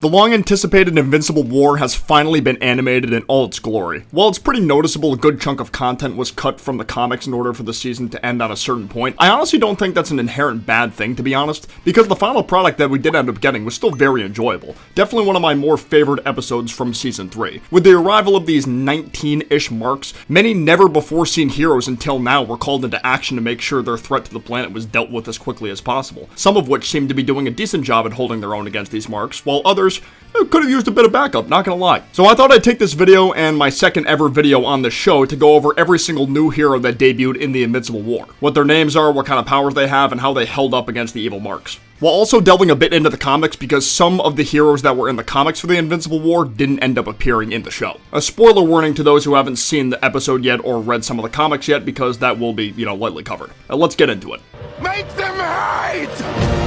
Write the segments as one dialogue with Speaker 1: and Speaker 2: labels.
Speaker 1: The long-anticipated Invincible War has finally been animated in all its glory. While it's pretty noticeable a good chunk of content was cut from the comics in order for the season to end on a certain point, I honestly don't think that's an inherent bad thing, to be honest, because the final product that we did end up getting was still very enjoyable. Definitely one of my more favorite episodes from Season 3. With the arrival of these 19-ish marks, many never-before-seen heroes until now were called into action to make sure their threat to the planet was dealt with as quickly as possible, some of which seemed to be doing a decent job at holding their own against these marks, while others could have used a bit of backup, not gonna lie. So I thought I'd take this video and my second ever video on the show to go over every single new hero that debuted in the Invincible War. What their names are, what kind of powers they have, and how they held up against the evil marks. While also delving a bit into the comics because some of the heroes that were in the comics for the Invincible War didn't end up appearing in the show. A spoiler warning to those who haven't seen the episode yet or read some of the comics yet because that will be, lightly covered. Let's get into it.
Speaker 2: Make them hate!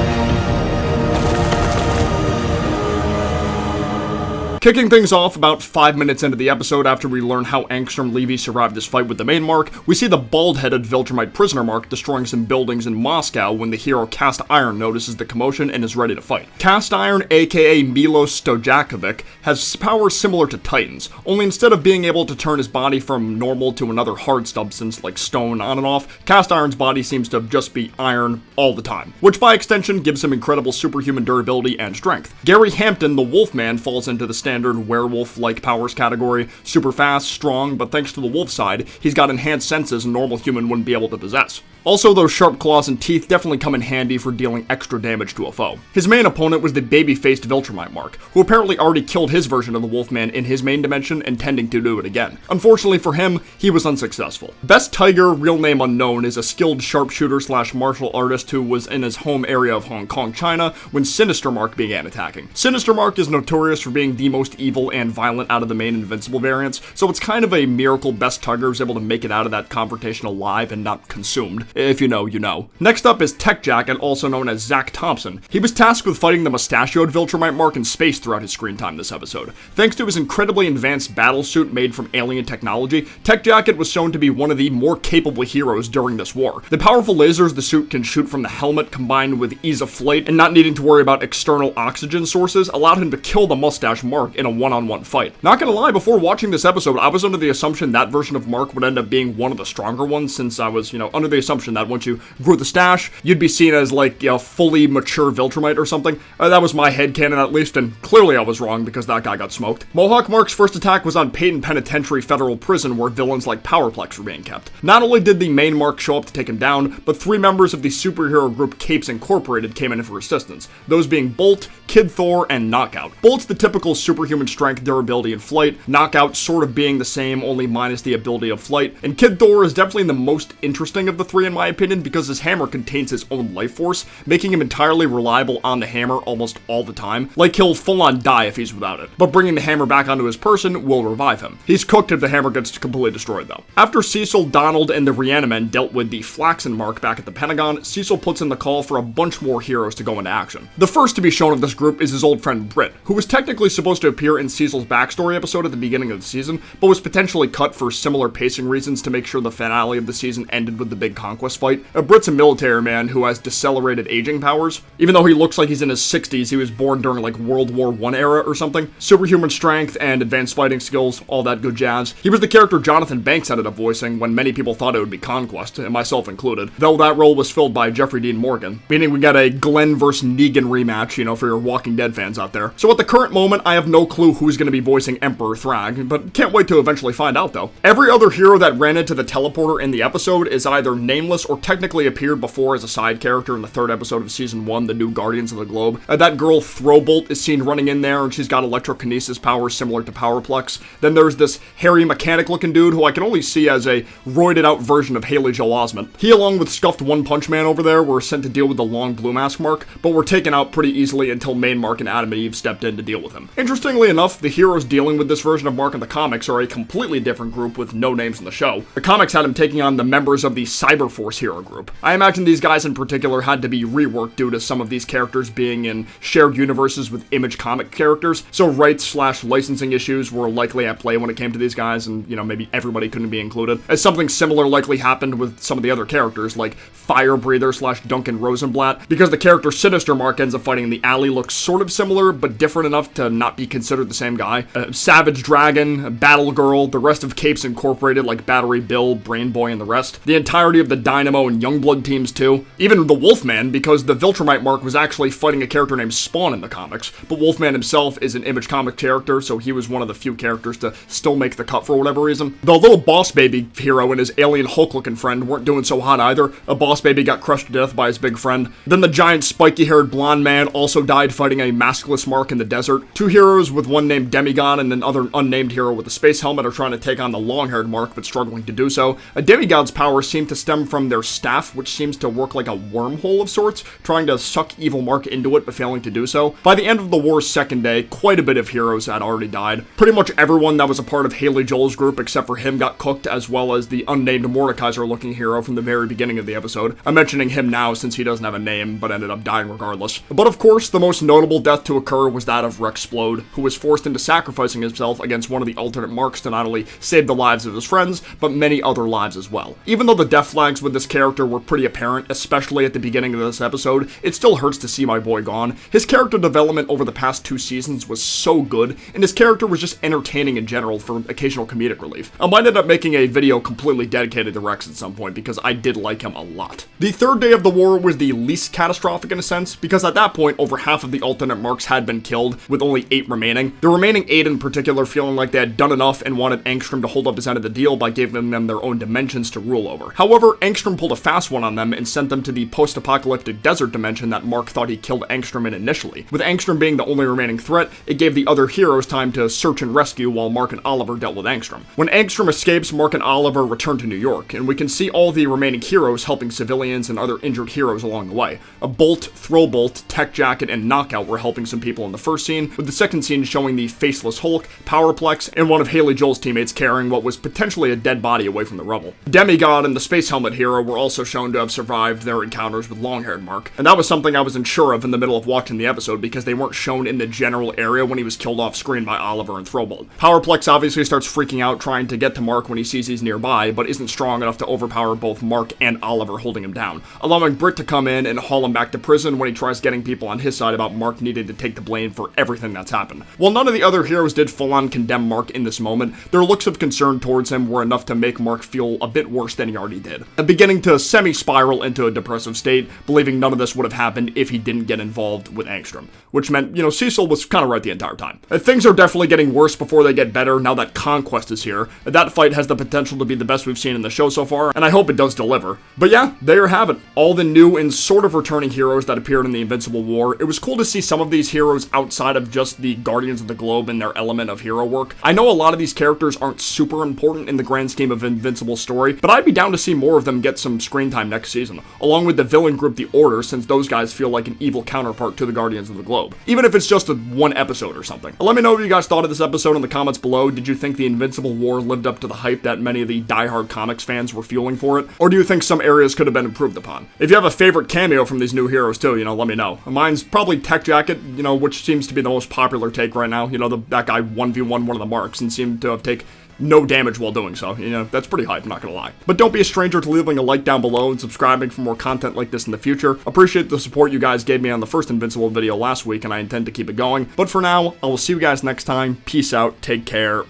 Speaker 1: Kicking things off about 5 minutes into the episode after we learn how Angstrom Levy survived his fight with the main Mark, we see the bald-headed Viltrumite prisoner Mark destroying some buildings in Moscow when the hero Cast Iron notices the commotion and is ready to fight. Cast Iron, aka Milos Stojakovic, has powers similar to Titans, only instead of being able to turn his body from normal to another hard substance like stone on and off, Cast Iron's body seems to just be iron all the time, which by extension gives him incredible superhuman durability and strength. Gary Hampton, the Wolfman, falls into the standard werewolf-like powers category, super fast, strong, but thanks to the wolf side, he's got enhanced senses a normal human wouldn't be able to possess. Also, those sharp claws and teeth definitely come in handy for dealing extra damage to a foe. His main opponent was the baby-faced Viltrumite Mark, who apparently already killed his version of the Wolfman in his main dimension, intending to do it again. Unfortunately for him, he was unsuccessful. Best Tiger, real name unknown, is a skilled sharpshooter/martial artist who was in his home area of Hong Kong, China, when Sinister Mark began attacking. Sinister Mark is notorious for being the most evil and violent out of the main Invincible variants, so it's kind of a miracle Best Tiger was able to make it out of that confrontation alive and not consumed. If you know, you know. Next up is Tech Jacket, also known as Zach Thompson. He was tasked with fighting the mustachioed Viltrumite Mark in space throughout his screen time this episode. Thanks to his incredibly advanced battle suit made from alien technology, Tech Jacket was shown to be one of the more capable heroes during this war. The powerful lasers the suit can shoot from the helmet combined with ease of flight and not needing to worry about external oxygen sources allowed him to kill the mustache Mark in a one-on-one fight. Not gonna lie, before watching this episode, I was under the assumption that version of Mark would end up being one of the stronger ones since I was, under the assumption that once you grew the stash, you'd be seen as like a fully mature Viltrumite or something. That was my headcanon at least, and clearly I was wrong because that guy got smoked. Mohawk Mark's first attack was on Peyton Penitentiary Federal Prison where villains like Powerplex were being kept. Not only did the main Mark show up to take him down, but 3 members of the superhero group Capes Incorporated came in for assistance, those being Bolt, Kid Thor, and Knockout. Bolt's the typical superhuman strength, durability, and flight, Knockout sort of being the same, only minus the ability of flight, and Kid Thor is definitely the most interesting of the 3 in my opinion because his hammer contains his own life force, making him entirely reliable on the hammer almost all the time, like he'll full-on die if he's without it, but bringing the hammer back onto his person will revive him. He's cooked if the hammer gets completely destroyed though. After Cecil, Donald, and the Reanimen dealt with the Flaxen Mark back at the Pentagon, Cecil puts in the call for a bunch more heroes to go into action. The first to be shown of this group is his old friend Britt, who was technically supposed to appear in Cecil's backstory episode at the beginning of the season, but was potentially cut for similar pacing reasons to make sure the finale of the season ended with the big conquest fight. Britt's a military man who has decelerated aging powers. Even though he looks like he's in his 60s, he was born during like World War I era or something. Superhuman strength and advanced fighting skills, all that good jazz. He was the character Jonathan Banks ended up voicing when many people thought it would be Conquest, and myself included, though that role was filled by Jeffrey Dean Morgan, meaning we got a Glenn vs. Negan rematch, for your Walking Dead fans out there. So at the current moment, I have no clue who's going to be voicing Emperor Thrag, but can't wait to eventually find out though. Every other hero that ran into the teleporter in the episode is either nameless or technically appeared before as a side character in the 3rd episode of Season 1, The New Guardians of the Globe. That girl Throwbolt is seen running in there and she's got electrokinesis powers similar to Powerplex. Then there's this hairy mechanic looking dude who I can only see as a roided out version of Haley Joel Osment. He along with scuffed One Punch Man over there were sent to deal with the long blue mask Mark, but were taken out pretty easily until main Mark and Adam and Eve stepped in to deal with him. Interestingly enough, the heroes dealing with this version of Mark in the comics are a completely different group with no names in the show. The comics had him taking on the members of the Cyber Force hero group. I imagine these guys in particular had to be reworked due to some of these characters being in shared universes with Image comic characters, so rights/licensing issues were likely at play when it came to these guys, and, you know, maybe everybody couldn't be included. As something similar likely happened with some of the other characters, like Fire Breather/Duncan Rosenblatt, because the character Sinister Mark ends up fighting in the alley looks sort of similar, but different enough to not be considered the same guy. Savage Dragon, Battle Girl, the rest of Capes Incorporated like Battery Bill, Brain Boy, and the rest. The entirety of the Dynamo and Youngblood teams too. Even the Wolfman, because the Viltrumite Mark was actually fighting a character named Spawn in the comics, but Wolfman himself is an Image comic character, so he was one of the few characters to still make the cut for whatever reason. The little Boss Baby hero and his alien Hulk-looking friend weren't doing so hot either. A Boss Baby got crushed to death by his big friend. Then the giant spiky-haired blonde man also died fighting a maskless Mark in the desert. Two heroes with one named Demigod and another unnamed hero with a space helmet are trying to take on the long-haired Mark, but struggling to do so. A Demigod's powers seem to stem from their staff, which seems to work like a wormhole of sorts, trying to suck evil Mark into it, but failing to do so. By the end of the war's second day, quite a bit of heroes had already died. Pretty much everyone that was a part of Haley Joel's group, except for him, got cooked, as well as the unnamed Mordekaiser-looking hero from the very beginning of the episode. I'm mentioning him now since he doesn't have a name, but ended up dying regardless. But of course, the most notable death to occur was that of Rexplode, who was forced into sacrificing himself against one of the alternate Marks to not only save the lives of his friends, but many other lives as well. Even though the death flags with this character were pretty apparent, especially at the beginning of this episode, it still hurts to see my boy gone. His character development over the past 2 seasons was so good, and his character was just entertaining in general for occasional comedic relief. I might end up making a video completely dedicated to Rex at some point, because I did like him a lot. The third day of the war was the least catastrophic in a sense, because at that point, over half of the alternate Marks had been killed, with only 8 remaining. The remaining 8 in particular feeling like they had done enough and wanted Angstrom to hold up his end of the deal by giving them their own dimensions to rule over. However, Angstrom pulled a fast one on them and sent them to the post-apocalyptic desert dimension that Mark thought he killed Angstrom in initially. With Angstrom being the only remaining threat, it gave the other heroes time to search and rescue while Mark and Oliver dealt with Angstrom. When Angstrom escapes, Mark and Oliver return to New York, and we can see all the remaining heroes helping civilians and other injured heroes along the way. A Bolt, Throwbolt, Tech Jacket, and Knockout were helping some people in the first scene, with the second scene showing the Faceless Hulk, Powerplex, and one of Haley Joel's teammates carrying what was potentially a dead body away from the rubble. Demigod and the Space Helmet hero were also shown to have survived their encounters with Longhaired Mark, and that was something I was unsure of in the middle of watching the episode because they weren't shown in the general area when he was killed off screen by Oliver and Throwbolt. Powerplex obviously starts freaking out trying to get to Mark when he sees he's nearby, but isn't strong enough to overpower both Mark and Oliver holding him down, allowing Britt to come in and haul him back to prison when he tries getting people on his side about Mark needing to take the blame for everything that's happened. While none of the other heroes did full-on condemn Mark in this moment, their looks of concern towards him were enough to make Mark feel a bit worse than he already did, and beginning to semi-spiral into a depressive state, believing none of this would have happened if he didn't get involved with Angstrom, which meant, you know, Cecil was kind of right the entire time. Things are definitely getting worse before they get better now that Conquest is here. That fight has the potential to be the best we've seen in the show so far, and I hope it does deliver. But yeah, there you have it. All the new and sort of returning heroes that appeared in the Invincible War. It was cool to see some of these heroes outside of just the Guardians of the Globe and their element of hero work. I know a lot of these characters aren't super important in the grand scheme of Invincible's story, but I'd be down to see more of them get some screen time next season, along with the villain group The Order, since those guys feel like an evil counterpart to the Guardians of the Globe, even if it's just a 1 episode or something. Let me know what you guys thought of this episode in the comments below. Did you think the Invincible War lived up to the hype that many of the diehard comics fans were fueling for it? Or do you think some areas could have been improved upon? If you have a favorite cameo from these new heroes too, you know, let me know. Mine's probably Tech Jacket, you know, which seems to be the most popular take right now. You know, that guy 1v1 one of the Marks and seemed to have taken no damage while doing so. You know, that's pretty hype, I'm not gonna lie. But don't be a stranger to leaving a like down below and subscribing for more content like this in the future. Appreciate the support you guys gave me on the first Invincible video last week, and I intend to keep it going. But for now, I will see you guys next time. Peace out, take care,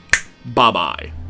Speaker 1: bye-bye.